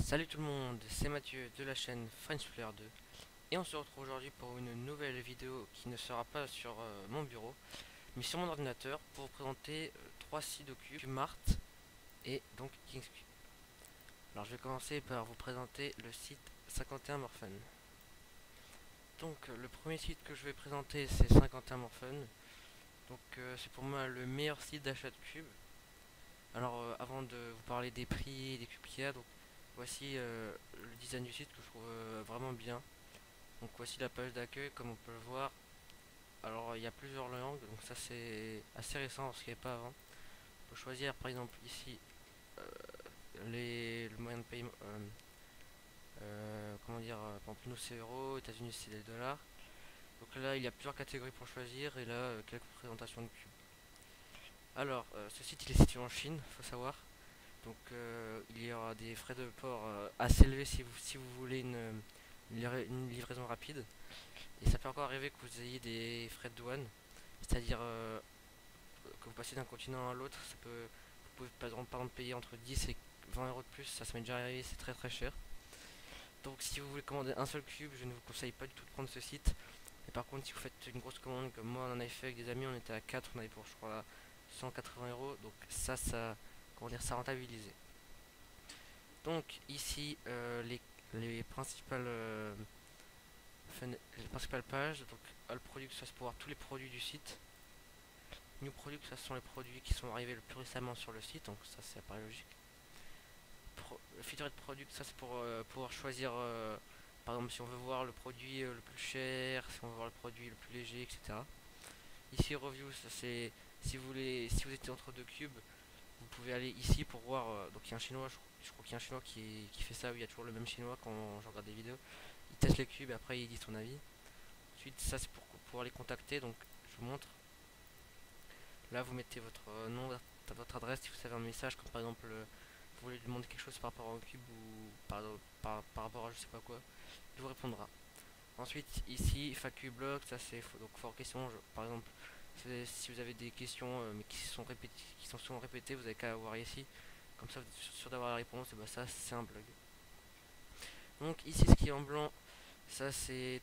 Salut tout le monde, c'est Mathieu de la chaîne French Player 2 et on se retrouve aujourd'hui pour une nouvelle vidéo qui ne sera pas sur mon bureau mais sur mon ordinateur pour vous présenter trois sites Cube, Mart et donc KingsCube. Alors je vais commencer par vous présenter le site 51 Morphin. Donc le premier site que je vais présenter c'est 51 Morphin. Donc c'est pour moi le meilleur site d'achat de cubes. Alors avant de vous parler des prix et des cubes qu'il y a, donc voici le design du site que je trouve vraiment bien. Donc voici la page d'accueil comme on peut le voir. Alors il y a plusieurs langues, donc ça c'est assez récent parce qu'il n'y avait pas avant. On peut choisir par exemple ici le moyen de paiement. Comment dire, par exemple nous c'est euros, États-Unis c'est des dollars. Donc là il y a plusieurs catégories pour choisir et là quelques présentations de cubes. Alors ce site il est situé en Chine, faut savoir. Donc il y aura des frais de port assez élevés si vous voulez une livraison rapide. Et ça peut encore arriver que vous ayez des frais de douane, c'est-à-dire que vous passez d'un continent à l'autre, vous pouvez par exemple payer entre 10 et 20 euros de plus, ça m'est déjà arrivé, c'est très très cher. Donc si vous voulez commander un seul cube, je ne vous conseille pas du tout de prendre ce site. Et par contre si vous faites une grosse commande comme moi on en avait fait avec des amis, on était à 4, on avait pour je crois 180 euros, donc comment dire, ça rentabilisé. Donc ici les principales les principales pages, donc All Products, ça c'est pour voir tous les produits du site. New Products, ça ce sont les produits qui sont arrivés le plus récemment sur le site, donc ça c'est apparaît logique. Featured Products, ça c'est pour pouvoir choisir, par exemple si on veut voir le produit le plus cher, si on veut voir le produit le plus léger, etc. Ici Reviews, ça c'est si vous étiez entre deux cubes, vous pouvez aller ici pour voir, donc il y a un chinois, je crois qu'il y a un chinois qui fait ça, où il y a toujours le même chinois quand je regarde des vidéos. Il teste les cubes et après il dit son avis. Ensuite ça c'est pour pouvoir les contacter, donc je vous montre. Là, vous mettez votre nom, votre adresse si vous avez un message, comme par exemple, vous voulez lui demander quelque chose par rapport au cube ou par rapport à je sais pas quoi, il vous répondra. Ensuite, ici, FAQ blog, ça c'est donc fort question. Par exemple, si vous avez des questions mais qui sont souvent répétées, vous avez qu'à voir ici. Comme ça, vous êtes sûr d'avoir la réponse. Et bah ça, c'est un blog. Donc ici, ce qui est en blanc, ça c'est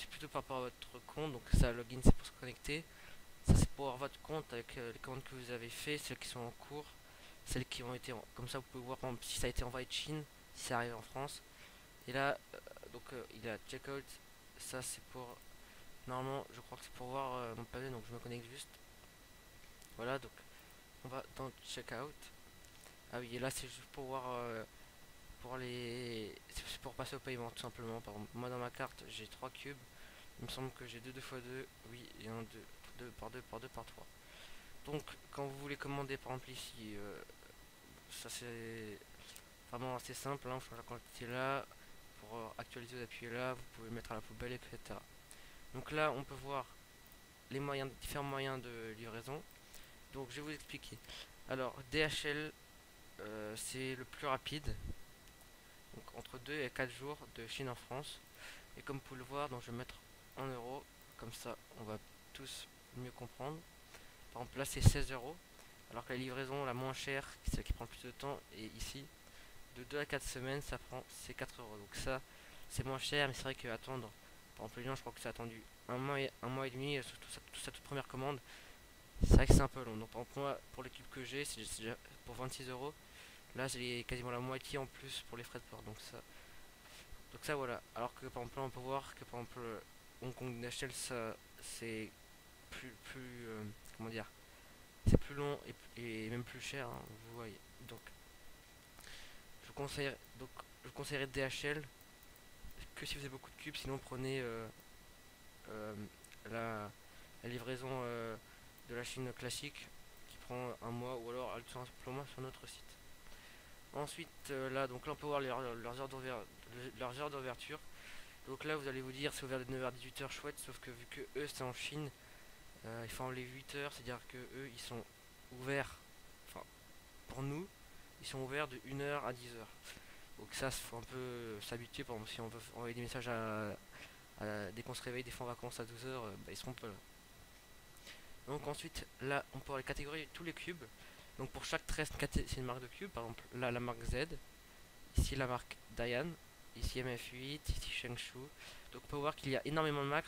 plutôt par rapport à votre compte. Donc ça, login, c'est pour se connecter. Ça c'est pour avoir votre compte avec les commandes que vous avez fait, celles qui sont en cours, celles qui ont été comme ça vous pouvez voir par exemple, si ça a été envoyé de Chine, si ça arrive en France. Et là il y a checkout, ça c'est pour normalement je crois que c'est pour voir mon pavé, donc je me connecte juste. Voilà, donc on va dans checkout. Ah oui, et là c'est juste pour voir pour les c'est pour passer au paiement tout simplement. Par exemple, moi dans ma carte j'ai 3 cubes, il me semble que j'ai 2 2 x 2, oui, et un 2 2 par 2 par 2 par 3. Donc, quand vous voulez commander, par exemple ici, ça c'est vraiment assez simple. Hein, vous changez la quantité là. Pour actualiser, vous appuyez là. Vous pouvez le mettre à la poubelle, etc. Donc là, on peut voir les moyens, différents moyens de livraison. Donc, je vais vous expliquer. Alors, DHL, c'est le plus rapide. Donc, entre 2 et 4 jours de Chine en France. Et comme vous pouvez le voir, donc je vais mettre en euros. Comme ça, on va tous mieux comprendre. Par exemple, là, c'est 16 euros. Alors que la livraison la moins chère, celle qui prend le plus de temps, est ici. De 2 à 4 semaines, ça prend c'est 4 euros. Donc ça, c'est moins cher, mais c'est vrai que attendre, par exemple, les gens, je crois que c'est attendu un mois et demi, surtout sa toute première commande. C'est vrai que c'est un peu long. Donc par exemple, moi, pour l'équipe que j'ai, c'est déjà pour 26 euros. Là, j'ai quasiment la moitié en plus pour les frais de port. Donc ça voilà. Alors que par exemple, là, on peut voir que par exemple, Hong Kong National, ça, c'est plus comment dire, c'est plus long et même plus cher, hein, vous voyez. Donc je vous conseille donc je vous conseillerais DHL que si vous avez beaucoup de cubes, sinon prenez euh, la, la livraison de la Chine classique qui prend un mois ou alors tout simplement sur notre site. Ensuite là donc là on peut voir leurs heures d'ouverture. Donc là vous allez vous dire c'est ouvert de 9h à 18h chouette, sauf que vu que eux c'est en Chine, ils font les 8h, c'est-à-dire que eux ils sont ouverts, enfin pour nous, ils sont ouverts de 1h à 10h. Donc ça, il faut un peu s'habituer. Par exemple, si on veut envoyer des messages dès qu'on se réveille, des fois en vacances à 12h, bah, ils seront pas là. Donc ensuite, là, on peut avoir les catégories tous les cubes. Donc pour chaque 13, c'est une marque de cube. Par exemple, là, la marque Z. ici la marque Dayan, ici MF8, ici Shengshu. Donc on peut voir qu'il y a énormément de marques,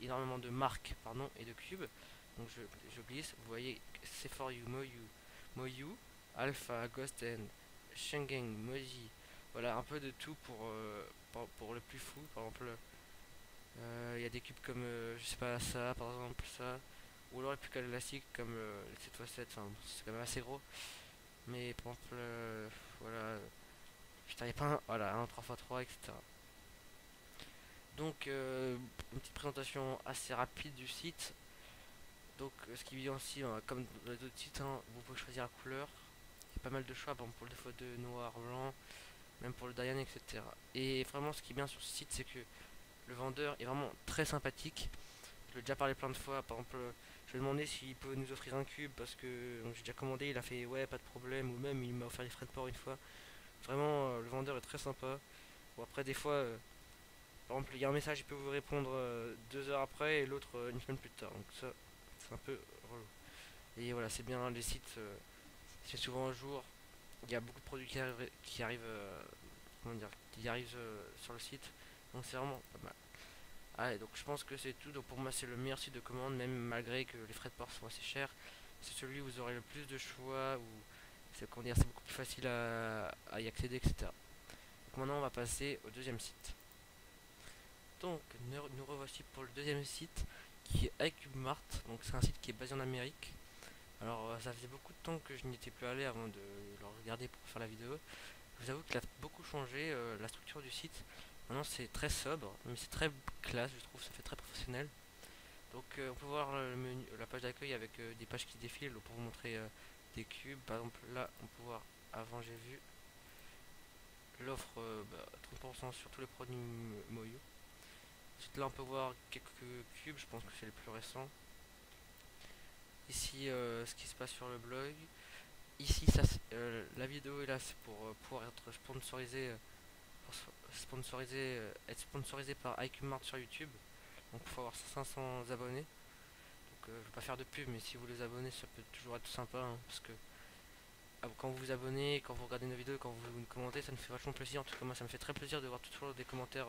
énormément de marques pardon, et de cubes. Donc je glisse, vous voyez C4U, Moyu, Alpha, Ghost and Shengeng, Moji. Voilà un peu de tout pour le plus fou. Par exemple, il y a des cubes comme je sais pas ça par exemple ça. Ou alors les plus classiques comme le 7x7, enfin, c'est quand même assez gros. Mais par exemple, voilà, putain, il n'y a pas un, voilà, un 3x3, etc. Donc, une petite présentation assez rapide du site. Donc, ce qui est bien aussi, comme dans les autres sites, hein, vous pouvez choisir la couleur. Il y a pas mal de choix, bon, pour le défaut de noir, blanc, même pour le Diane, etc. Et vraiment, ce qui est bien sur ce site, c'est que le vendeur est vraiment très sympathique. Je lui ai déjà parlé plein de fois. Par exemple, je lui ai demandé s'il peut nous offrir un cube parce que j'ai déjà commandé. Il a fait ouais, pas de problème. Ou même il m'a offert les frais de port une fois. Vraiment, le vendeur est très sympa. Bon, après, des fois, par exemple, il y a un message, il peut vous répondre 2 heures après et l'autre une semaine plus tard. Donc, ça, c'est un peu relou. Et voilà, c'est bien, les sites, c'est souvent un jour. Il y a beaucoup de produits qui arrivent, comment dire, qui arrivent sur le site. Donc, c'est vraiment pas mal. Allez, donc je pense que c'est tout. Donc, pour moi, c'est le meilleur site de commande, même malgré que les frais de port sont assez chers. C'est celui où vous aurez le plus de choix, où c'est comment dire, c'est beaucoup plus facile à y accéder, etc. Donc maintenant on va passer au deuxième site. Donc nous revoici pour le deuxième site qui est iCubeMart. Donc c'est un site qui est basé en Amérique. Alors ça faisait beaucoup de temps que je n'y étais plus allé avant de le regarder pour faire la vidéo. Je vous avoue qu'il a beaucoup changé la structure du site. Maintenant c'est très sobre, mais c'est très classe, je trouve, ça fait très professionnel. Donc on peut voir le menu, la page d'accueil avec des pages qui défilent pour vous montrer des cubes. Par exemple là on peut voir, avant j'ai vu l'offre 30% sur tous les produits Moyo. Ensuite là on peut voir quelques cubes, je pense que c'est les plus récents. Ici ce qui se passe sur le blog. Ici ça, la vidéo est là, c'est pour pouvoir être sponsorisé, être sponsorisé par iCubeMart sur YouTube. Donc il faut avoir 500 abonnés. Donc je vais pas faire de pub, mais si vous les abonnez ça peut toujours être sympa, hein, parce que quand vous vous abonnez, quand vous regardez nos vidéos, quand vous commentez, ça me fait vachement plaisir. En tout cas moi ça me fait très plaisir de voir toujours des commentaires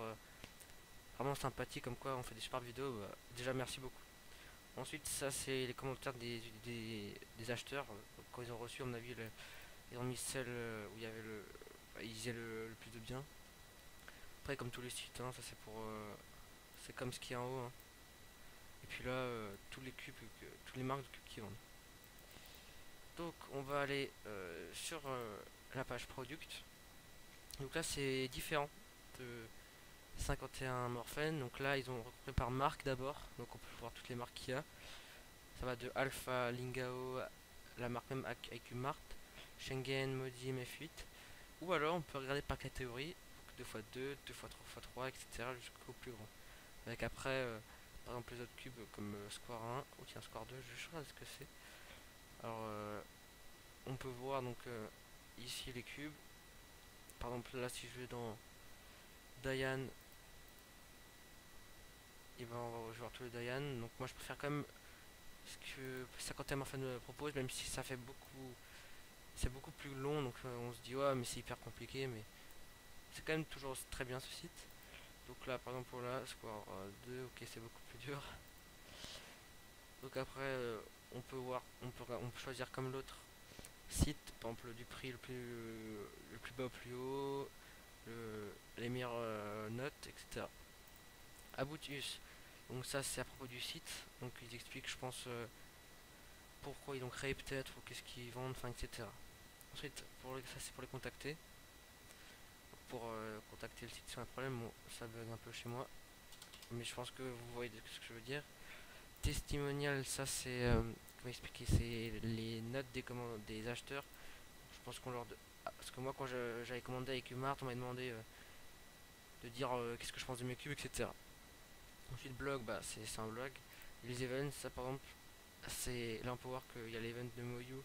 vraiment sympathiques comme quoi on fait des super vidéos. Déjà merci beaucoup. Ensuite ça c'est les commentaires des acheteurs. Quand ils ont reçu, à mon avis ils ont mis celle où il y avait ils disaient le plus de bien. Après comme tous les sites, hein, ça c'est pour c'est comme ce qui est en haut, hein. Et puis là tous les cubes, tous les marques de cubes qui vendent. Donc on va aller sur la page product. Donc là c'est différent de 51 Morphen. Donc là ils ont regroupé par marque d'abord. Donc on peut voir toutes les marques qu'il y a. Ça va de Alpha, Lingao, la marque même IQ-Mart, Schengen, Modi, MF8. Ou alors on peut regarder par catégorie, 2x2, 2x3x3, etc. jusqu'au plus grand. Avec après, par exemple les autres cubes comme Square 1, ou tiens Square 2, je sais pas ce que c'est. Alors on peut voir donc ici les cubes. Par exemple là si je vais dans Diane, et ben je vais voir tous les Diane. Donc moi je préfère quand même ce que 51 Morphin me propose, même si ça fait beaucoup, c'est beaucoup plus long. Donc on se dit ouais mais c'est hyper compliqué, mais c'est quand même toujours très bien ce site. Donc là par exemple pour la Square 2, ok c'est beaucoup plus dur. Donc après on peut choisir comme l'autre site, par exemple du prix le plus bas au plus haut, les meilleures notes, etc. Abutus, donc ça c'est à propos du site, donc ils expliquent je pense pourquoi ils l'ont créé peut-être, ou qu'est-ce qu'ils vendent, enfin etc. Ensuite ça c'est pour les contacter. Pour contacter le site si on a un problème, bon, ça bug un peu chez moi, mais je pense que vous voyez ce que je veux dire. Testimonial, ça c'est comment expliquer, c'est les notes des acheteurs. Je pense qu'on leur parce que moi quand j'avais commandé avec Umart, on m'a demandé de dire qu'est-ce que je pense de mes cubes, etc. Ensuite blog, bah c'est un blog. Les events, ça par exemple, c'est là on peut voir qu'il y a l'event de Moyu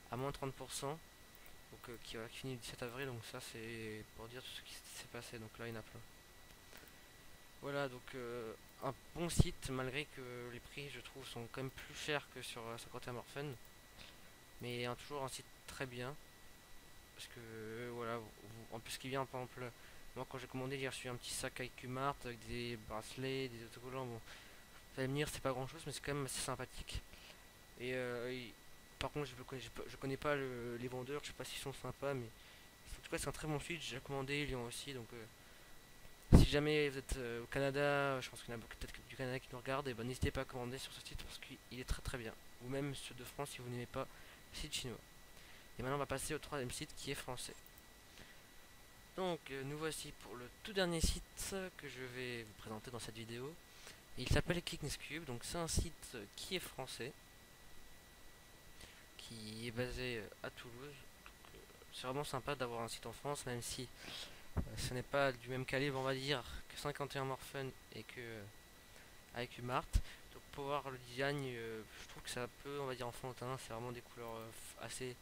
à moins 30%, donc qui finit le 17 avril, donc ça c'est pour dire tout ce qui s'est passé, donc là il y en a plein. Voilà, donc un bon site, malgré que les prix je trouve sont quand même plus chers que sur 51 Morphen, mais toujours un site très bien, parce que voilà, en plus qui vient, par exemple, moi quand j'ai commandé, j'ai reçu un petit sac avec Qmart avec des bracelets, des autocollants. Bon, vous allez me dire, c'est pas grand chose, mais c'est quand même assez sympathique. Par contre, je connais pas les vendeurs, je sais pas s'ils sont sympas, mais en tout cas, c'est un très bon site. J'ai commandé Lyon aussi, donc si jamais vous êtes au Canada, je pense qu'il y en a peut-être du Canada qui nous regardent, et ben n'hésitez pas à commander sur ce site parce qu'il est très très bien. Ou même ceux de France si vous n'aimez pas les sites chinois. Et maintenant, on va passer au troisième site qui est français. Donc, nous voici pour le tout dernier site que je vais vous présenter dans cette vidéo. Et il s'appelle Kings Cube, donc c'est un site qui est français, qui est basé à Toulouse. C'est vraiment sympa d'avoir un site en France, même si ce n'est pas du même calibre, on va dire, que 51 Morphin et que avec Umart. Donc pour voir le design, je trouve que c'est un peu, on va dire, enfantin. C'est vraiment des couleurs assez,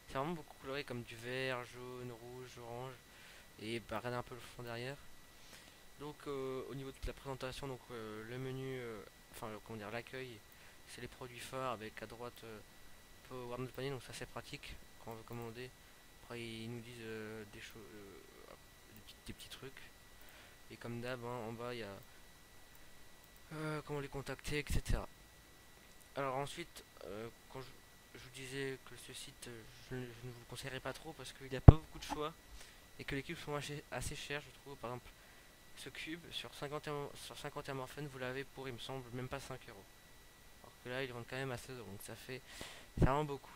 c'est vraiment beaucoup coloré comme du vert, jaune, rouge, orange. Et bah, regardez un peu le fond derrière. Donc au niveau de la présentation, donc le menu, enfin comment dire, l'accueil, c'est les produits phares avec à droite on peut voir notre panier, donc ça c'est pratique quand on veut commander. Après ils nous disent des choses, des petits trucs. Et comme d'hab, hein, en bas il y a comment les contacter, etc. Alors ensuite, quand je vous disais que ce site, je ne vous le conseillerais pas trop parce qu'il n'y a pas beaucoup de choix et que les cubes sont assez chers, je trouve. Par exemple, ce cube sur 51 morphènes, vous l'avez pour, il me semble, même pas 5 euros. Alors que là, ils vendent quand même à 16 euros, donc ça fait vraiment beaucoup.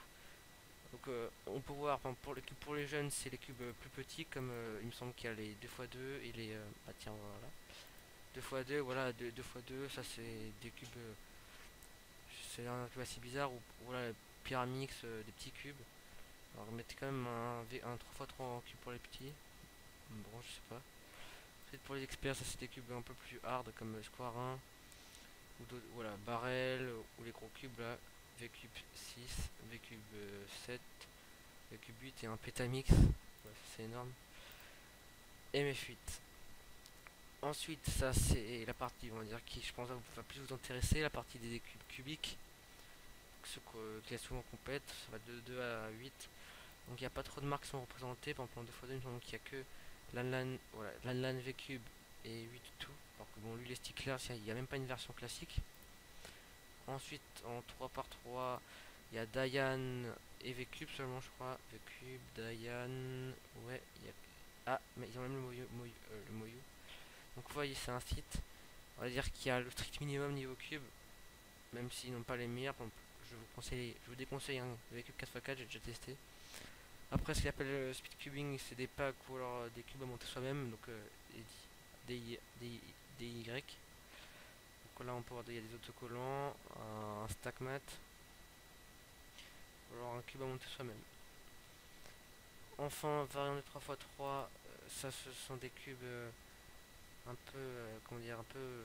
Donc on peut voir, par exemple, pour les cubes pour les jeunes, c'est les cubes plus petits, comme il me semble qu'il y a les 2x2 et les... bah tiens, voilà. 2x2, voilà, 2x2, ça c'est des cubes... c'est un cube assez bizarre, ou voilà, Pyramix, des petits cubes. Alors mettez quand même un 3x3 en cube pour les petits. Bon, je sais pas. Peut-être pour les experts, ça c'est des cubes un peu plus hard comme Square 1 ou d'autres, voilà, Barrel ou les gros cubes là, V-Cube 6, V-Cube 7, V-Cube 8 et un Petamix. Ouais, c'est énorme. Et mes fuites. Ensuite, ça c'est la partie, on va dire, qui je pense va plus vous intéresser, la partie des cubes cubiques. Ceux qui est souvent complète, ça va de 2 à 8. Donc il n'y a pas trop de marques qui sont représentées, par exemple en 2x2, donc il n'y a que l'Anlan, voilà, l'Anlan V-Cube et 8 tout. Alors que bon, lui les stickers, il n'y a même pas une version classique. Ensuite, en 3x3, il y a Diane et V-Cube seulement, je crois. V-Cube, Diane, ouais, il y a... Ah, mais ils ont même le Moyu. Donc vous voyez, c'est un site, on va dire qu'il y a le strict minimum niveau cube, même s'ils n'ont pas les meilleurs. Je vous déconseille un V-Cube 4x4, j'ai déjà testé. Après, ce qu'ils appellent le speed cubing, c'est des packs ou alors des cubes à monter soi-même, donc des Y. Donc là, on peut voir il y a des autocollants, un stack mat, ou alors un cube à monter soi-même. Enfin, variant de 3x3, ça ce sont des cubes un peu, comment dire, un peu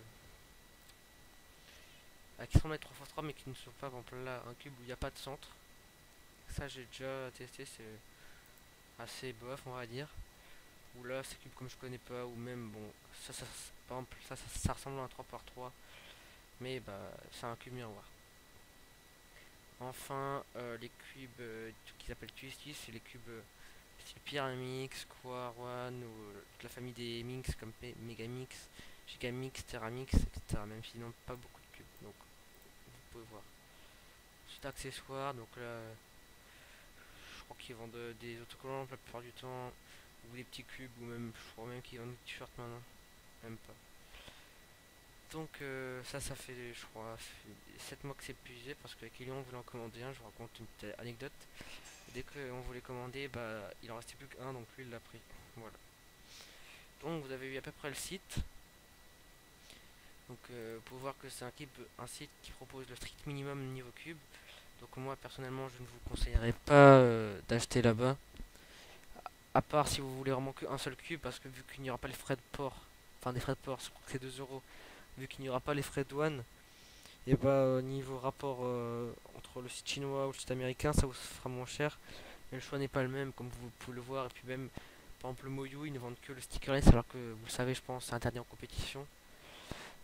qui sont 3x3 mais qui ne sont pas, par exemple là, un cube où il n'y a pas de centre. Ça, j'ai déjà testé, c'est assez bof, on va dire. Ou là, ces cubes comme je connais pas, ou même, bon, par exemple, ça ressemble à un 3x3, mais bah, c'est un cube miroir. Enfin, les cubes qu'ils appellent Twisty, c'est les cubes style Pyramix, Square One, ou toute la famille des Mix comme Megamix, Gigamix, Terramix, etc. Même s'ils n'ont pas beaucoup de cubes, donc vous pouvez voir. Ensuite, accessoires, donc là, je crois qu'ils vendent des autocollants la plupart du temps, ou des petits cubes, ou même, je crois même qu'ils vendent des t-shirts maintenant, même pas. Donc ça fait, je crois, 7 mois que c'est épuisé parce que les clients voulaient en commander un. Je vous raconte une petite anecdote. Dès qu'on voulait commander, bah, il en restait plus qu'un, donc lui il l'a pris. Voilà. Donc vous avez vu à peu près le site. Donc vous pouvez voir que c'est un site qui propose le strict minimum niveau cube. Donc moi personnellement je ne vous conseillerais pas d'acheter là-bas. À part si vous voulez vraiment qu'un seul cube, parce que vu qu'il n'y aura pas les frais de port, enfin des frais de port, c'est 2 euros, vu qu'il n'y aura pas les frais de douane, et bah niveau rapport entre le site chinois ou le site américain, ça vous fera moins cher. Mais le choix n'est pas le même, comme vous pouvez le voir. Et puis même, par exemple le Moyu, ils ne vendent que le stickerless, alors que vous le savez, je pense, c'est interdit en compétition.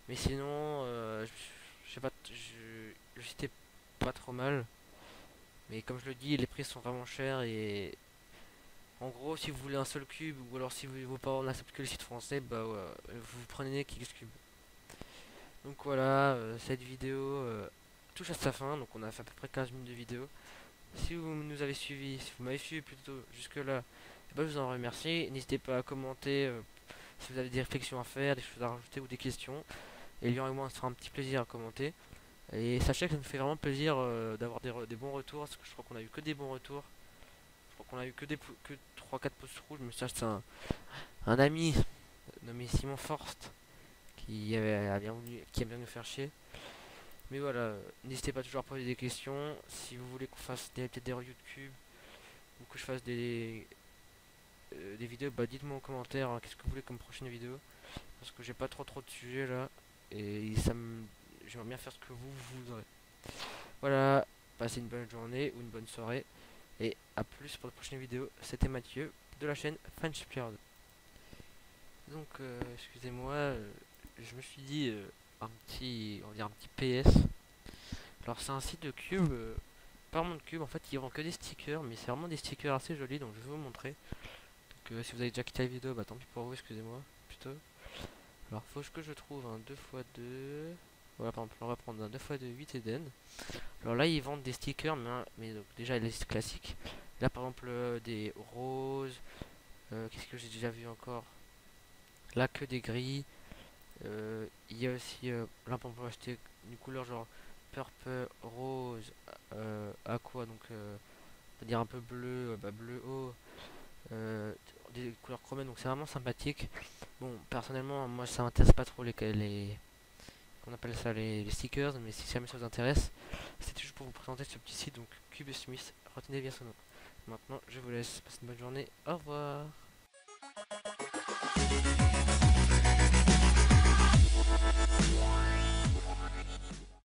Mais sinon, je sais pas, le site est pas trop mal. Mais comme je le dis, les prix sont vraiment chers et En gros, si vous voulez un seul cube, ou alors si vos parents n'acceptent que les sites français, bah ouais, vous prenez Xcube. Donc voilà, cette vidéo touche à sa fin, donc on a fait à peu près 15 minutes de vidéo. Si vous nous avez suivi, si vous m'avez suivi plutôt jusque là, je vous en remercie. N'hésitez pas à commenter si vous avez des réflexions à faire, des choses à rajouter ou des questions. Et Lyon et moi, on se fera un petit plaisir à commenter. Et sachez que ça nous fait vraiment plaisir d'avoir des bons retours, parce que je crois qu'on a eu que des bons retours. Je crois qu'on a eu que 3-4 pouces rouges, mais ça c'est un ami nommé Simon Forst qui a bien nous faire chier. Mais voilà, n'hésitez pas toujours à poser des questions. Si vous voulez qu'on fasse peut-être des reviews de cubes ou que je fasse des vidéos, bah dites-moi en commentaire hein, qu'est-ce que vous voulez comme prochaine vidéo. Parce que j'ai pas trop de sujets là. Et j'aimerais bien faire ce que vous voudrez. Voilà, passez une bonne journée ou une bonne soirée. Et à plus pour la prochaine vidéo. C'était Mathieu de la chaîne Friendship Yard. Donc, excusez-moi, je me suis dit on va dire un petit PS. Alors c'est un site de cube, pas vraiment de cube, en fait ils vendent que des stickers, mais c'est vraiment des stickers assez jolis, donc je vais vous montrer. Donc si vous avez déjà quitté la vidéo, bah tant pis pour vous, excusez-moi, plutôt. Alors faut que je trouve un 2x2, voilà par exemple on va prendre un 2x2 8 Eden. Alors là ils vendent des stickers, mais donc, déjà les classiques. Là par exemple des roses, qu'est-ce que j'ai déjà vu encore? Là que des gris, il y a aussi, là on peut acheter une couleur genre purple, rose, aqua, donc on va dire un peu bleu, bleu haut, des couleurs chromées, donc c'est vraiment sympathique. Bon, personnellement, moi ça m'intéresse pas trop qu'on appelle ça les stickers, mais si jamais ça vous intéresse, c'était juste pour vous présenter ce petit site, donc Cube Smith, retenez bien ce nom. Maintenant, je vous laisse, passez une bonne journée, au revoir.